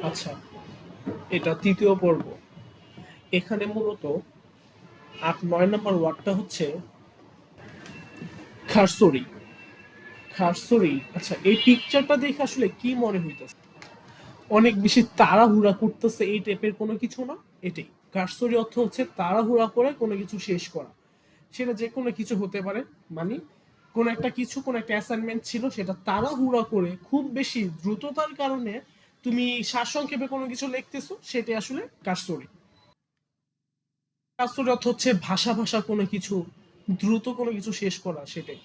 আচ্ছা, এটা তৃতীয় পর্ব। এখানে মূলত ৮-৯ নম্বর ওয়ার্ডটা হচ্ছে খারসরি। খারসরি, আচ্ছা এই পিকচারটা দেখে আসলে কি মনে হইতেছে? অনেক বেশি তাড়াহুড়া করতেছে এই টাইপের কোনো কিছু না? এটাই কারসরি অর্থ হচ্ছে তাড়াহুড়া করে কোনো কিছু শেষ করা। সেটা যে কোনো কিছু হতে পারে, মানে কোনো একটা কিছু, কোনো একটা অ্যাসাইনমেন্ট ছিল, সেটা তাড়াহুড়া করে খুব বেশি দ্রুততার কারণে তুমি সারসংক্ষেপে কোনো কিছু লিখতেছো, সেটাই আসলে কারসরি। কারসরি অর্থ হচ্ছে ভাষা ভাষা কোনো কিছু, দ্রুত কোনো কিছু শেষ করা, সেটাই।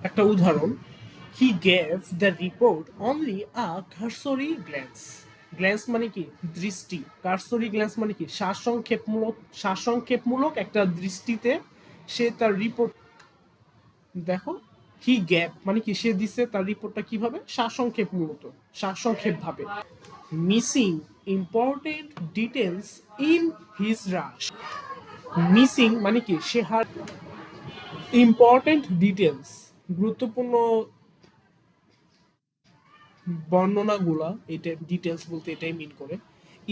একটা উদাহরণ, he gave the report only a cursory glance. Glance মানে কি? দৃষ্টি। কারসরি গ্ল্যান্স মানে কি? সারসংক্ষেপমূলক একটা দৃষ্টিতে সে তার রিপোর্ট, দেখো, হি গ্যাপ মানে কি? সে দিছে তার রিপোর্টটা কিভাবে? সারসংক্ষেপ, মূলত সারসংক্ষেপ ভাবে। Missing important details in his rush. Missing মানে কি? সে হার ইম্পর্টেন্ট ডিটেলস, গুরুত্বপূর্ণ বর্ণনাগুলা, এটা ডিটেলস বলতে এটাই মিন করে।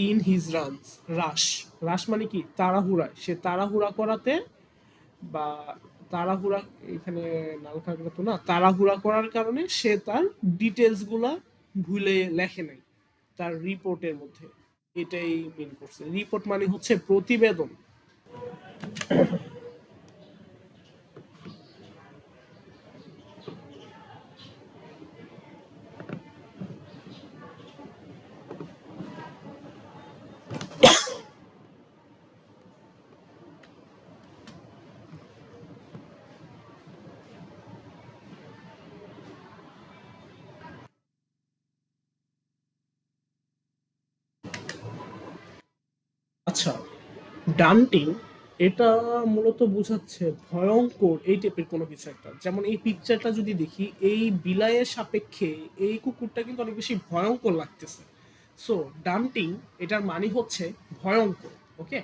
ইন হিজ রানস, রাশ। রাশ মানে কি? তাড়াহুড়ায়, সে তাড়াহুড়া করাতে, বা তাড়াহুড়া, এখানে নালকাগুলো তো না, তাড়াহুড়া করার কারণে সে তার ডিটেলস গুলা ভুলে লেখে নাই তার রিপোর্টের মধ্যে। এটাই মিন করছে। রিপোর্ট মানে হচ্ছে প্রতিবেদন। আচ্ছা, ডান্টিং, এটা মূলত বোঝাচ্ছে ভয়ঙ্কর এই টাইপের কোনো কিছু একটা। যেমন এই পিকচারটা যদি দেখি, এই বিলাইয়ের সাপেক্ষে এই কুকুরটা কিন্তু অনেক বেশি ভয়ঙ্কর লাগতেছে। সো ডান্টিং, এটার মানে হচ্ছে ভয়ঙ্কর। Okay,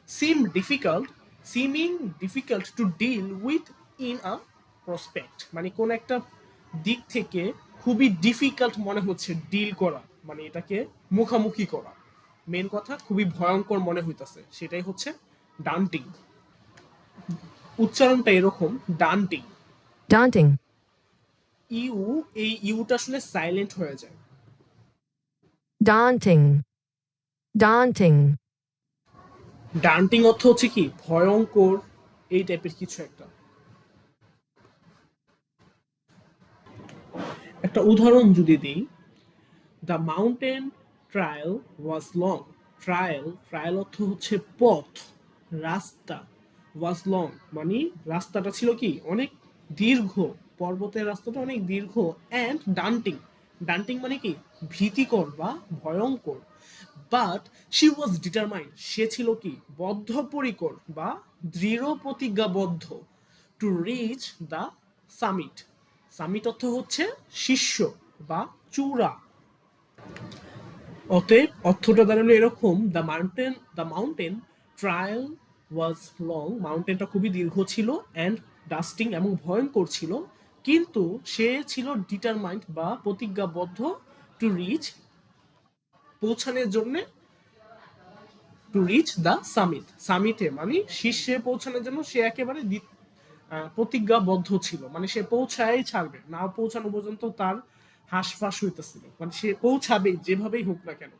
seem difficult, seeming difficult to deal with in a prospect, মানে কোন একটা দিক থেকে খুবই ডিফিকাল্ট মনে হচ্ছে ডিল করা, মানে এটাকে মুখামুখি করা। মেন কথা, খুবই ভয়ঙ্কর মনে হইতাছে, সেটাই হচ্ছে ডান্টিং। উচ্চারণটা এরকম, ডান্টিং। daunting, ইউ, এই ইউটা আসলে সাইলেন্ট হয়ে যায়। daunting, daunting, ডান্টিং অর্থ হচ্ছে কি? ভয়ঙ্কর এই টাইপের কিছু একটা। একটা উদাহরণ যদি দিই, the mountain trial was long. Trial, trial অর্থ হচ্ছে পথ, রাস্তা। ওয়াজ লং মানে রাস্তাটা ছিল কি? অনেক দীর্ঘ। পর্বতের রাস্তাটা অনেক দীর্ঘ। অ্যান্ড ডান্টিং, ডান্টিং মানে কি? ভীতিকর বা ভয়ঙ্কর। বাট শি ওয়াজ ডিটারমাইন্ড, সে ছিল কি? বদ্ধপরিকর বা দৃঢ় প্রতিজ্ঞাবদ্ধ। To reach the summit. Summit অর্থ হচ্ছে শীর্ষ বা চূড়া। অতএব অর্থটা দাঁড়ালো এরকম, the mountain trial was long, মাউন্টেনটা খুবই দীর্ঘ ছিল, অ্যান্ড ডাস্টিং এবং ভয়ঙ্কর ছিল, কিন্তু সে ছিল ডিটারমাইন্ড বা প্রতিজ্ঞাবদ্ধ, টু রিচ, পৌঁছানোর জন্য, টু রিচ দ্য সামিট, সামিটে মানে শীর্ষে পৌঁছানোর জন্য সে একেবারে প্রতিজ্ঞাবদ্ধ ছিল, মানে সে পৌঁছায় ছাড়বে, না পৌঁছানো পর্যন্ত তার হাঁসফাঁস হইতেছিল, মানে সে পৌঁছাবে যেভাবেই হোক না কেন।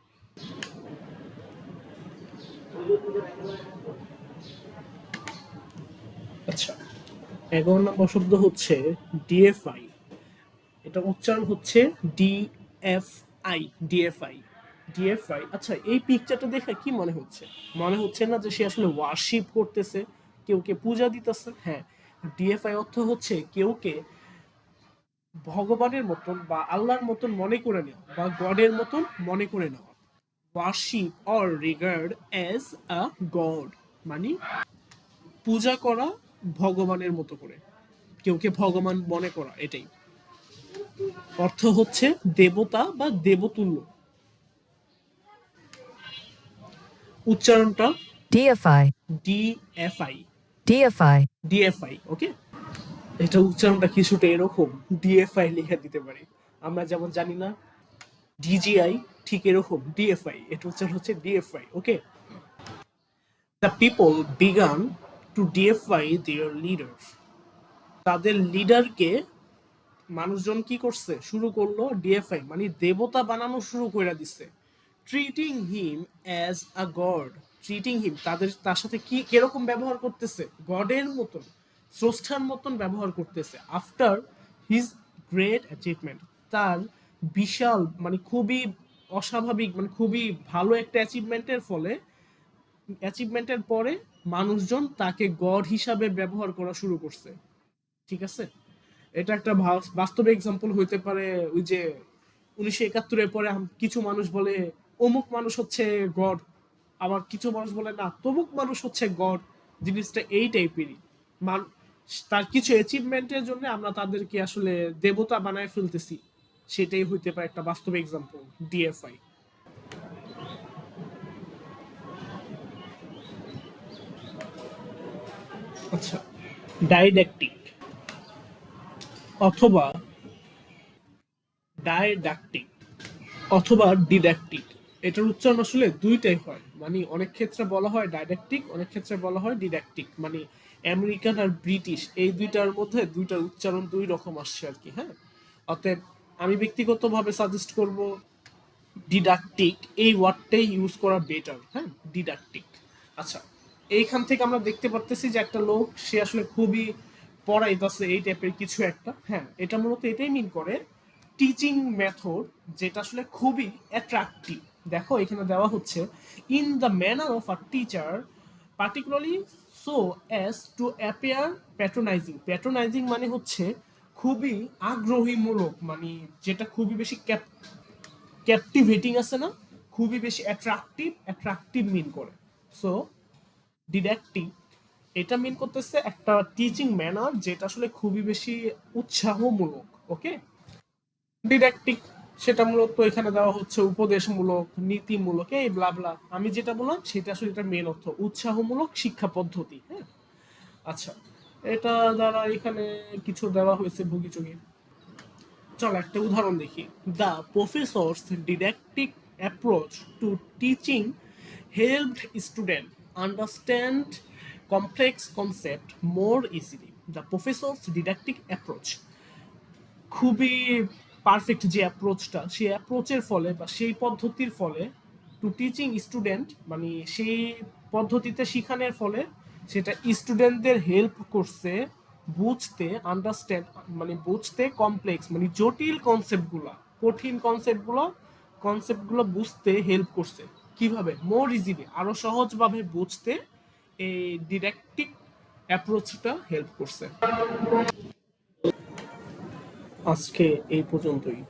আচ্ছা, 11 নম্বর শব্দ হচ্ছে ডিএফআই। এটা উচ্চারণ হচ্ছে ডিএফআই, ডিএফআই, ডিএফআই। আচ্ছা, এই পিকচারটা দেখে কি মনে হচ্ছে? মনে হচ্ছে না যে সে আসলে ওয়ার্শিপ করতেছে, কেউকে পূজা দিতেছে? হ্যাঁ, ডিএফআই অর্থ হচ্ছে কেউকে ভগবানের মতন বা আল্লাহর মতন মনে করে নেওয়া, বা গডের মতন মনে করে নেওয়া। Worship or regard as a god মানে পূজা করা ভগবানের মতো করে, কেউকে ভগবান মনে করা, এটাই অর্থ হচ্ছে দেবতা বা দেবতুল্য। উচ্চারণটা deify, ডিএফআই, deify, ডিএফআই। ওকে, এটা উচ্চারণটা কিছুটা এরকম, ডিএফআই লিখে দিতে পারি। আমরা যেমন জানি না ডিজিআই ঠিক এরকম ডিএফআই, এটা হচ্ছে DFI. Okay, the people began to DFI there leader. তাদের লিডারকে মানুষজন কি করছে, শুরু করলো ডিএফআই, মানে দেবতা বানানো শুরু করে দিচ্ছে। Treating him as a god, treating him, তার সাথে কি কিরকম ব্যবহার করতেছে, গডের মতন, স্রষ্টার মতন ব্যবহার করতেছে। আফটার হিজ গ্রেট অ্যাচিভমেন্ট, তার বিশাল মানে খুবই অস্বাভাবিক মানে খুবই ভালো একটা অ্যাচিভমেন্টের পরে মানুষজন তাকে গড হিসাবে ব্যবহার করা শুরু করছে। ঠিক আছে, এটা একটা বাস্তব এক্সাম্পল হইতে পারে। ওই যে 1971-এর পরে কিছু মানুষ বলে অমুক মানুষ হচ্ছে গড, আবার কিছু মানুষ বলে না তমুক মানুষ হচ্ছে গড। জিনিসটা এই টাইপেরই। তার কিছু অ্যাচিভমেন্টের জন্য আমরা তাদেরকে আসলে দেবতা বানায় ফেলতেছি, সেটাই হইতে পারে একটা বাস্তব এক্সাম্পল ডিএফআই। আচ্ছা, ডাইডাকটিক অথবা ডাইডাকটিক অথবা ডিডাকটিক, এটার উচ্চারণ আসলে দুইটাই হয়। মানে অনেক ক্ষেত্রে বলা হয় ডাইডাকটিক, অনেক ক্ষেত্রে বলা হয় ডিডাকটিক। মানে আমেরিকান আর ব্রিটিশ এই দুইটার মধ্যে দুইটার উচ্চারণ দুই রকম আসছে আর কি। হ্যাঁ, অতএব আমি ব্যক্তিগতভাবে সাজেস্ট করব ডিডাকটিক এই ওয়ার্ডটাই ইউজ করা বেটার। হ্যাঁ, ডিডাকটিক। আচ্ছা, এইখান থেকে আমরা দেখতে পারতেছি যে একটা লোক সে আসলে খুবই পড়াইতেছে এই টাইপের কিছু একটা। হ্যাঁ, এটা মূলত এটাই মিন করে টিচিং মেথড যেটা আসলে খুবই অ্যাট্রাকটিভ। দেখো এখানে দেওয়া হচ্ছে in the manner of a teacher particularly so as to appear patronising. Patronising মানে হচ্ছে খুবই আগ্রহীমূলক, মানে যেটা খুবই বেশি ক্যাপটিভেটিং আছে না, খুবই বেশি অ্যাট্রাকটিভ মিন করে। সো ডিডাক্টিভ এটা মিন করতেছে একটা টিচিং ম্যানার যেটা আসলে খুবই বেশি উৎসাহমূলক। ওকে, ডিডাক্টিক সেটা মূলত এখানে দেওয়া হচ্ছে উপদেশমূলক, নীতিমূলক, এই ব্লা ব্লা। আমি যেটা বললাম সেটা আসলে এটা মেন অর্থ উৎসাহমূলক শিক্ষা পদ্ধতি। হ্যাঁ, আচ্ছা, এটা দ্বারা এখানে কিছু দেওয়া হয়েছে ভুগিচুগি। চল একটা উদাহরণ দেখি। The professor's didactic approach to teaching helped student understand complex concept more easily. The professor's didactic approach, খুবই পারফেক্ট যে অ্যাপ্রোচটা, সেই অ্যাপ্রোচের ফলে বা সেই পদ্ধতির ফলে টু টিচিং স্টুডেন্ট, মানে সেই পদ্ধতিতে শিখানোর ফলে সেটা স্টুডেন্টদের হেল্প করছে বুঝতে, আন্ডারস্ট্যান্ড মানে বুঝতে, কমপ্লেক্স মানে জটিল কনসেপ্টগুলো, কঠিন কনসেপ্টগুলো বুঝতে হেল্প করছে। কিভাবে? মোর ইজিলি, আরো সহজভাবে বুঝতে এই ডিডাক্টিক অ্যাপ্রোচটা হেল্প করছে। আজকে এই পর্যন্তই।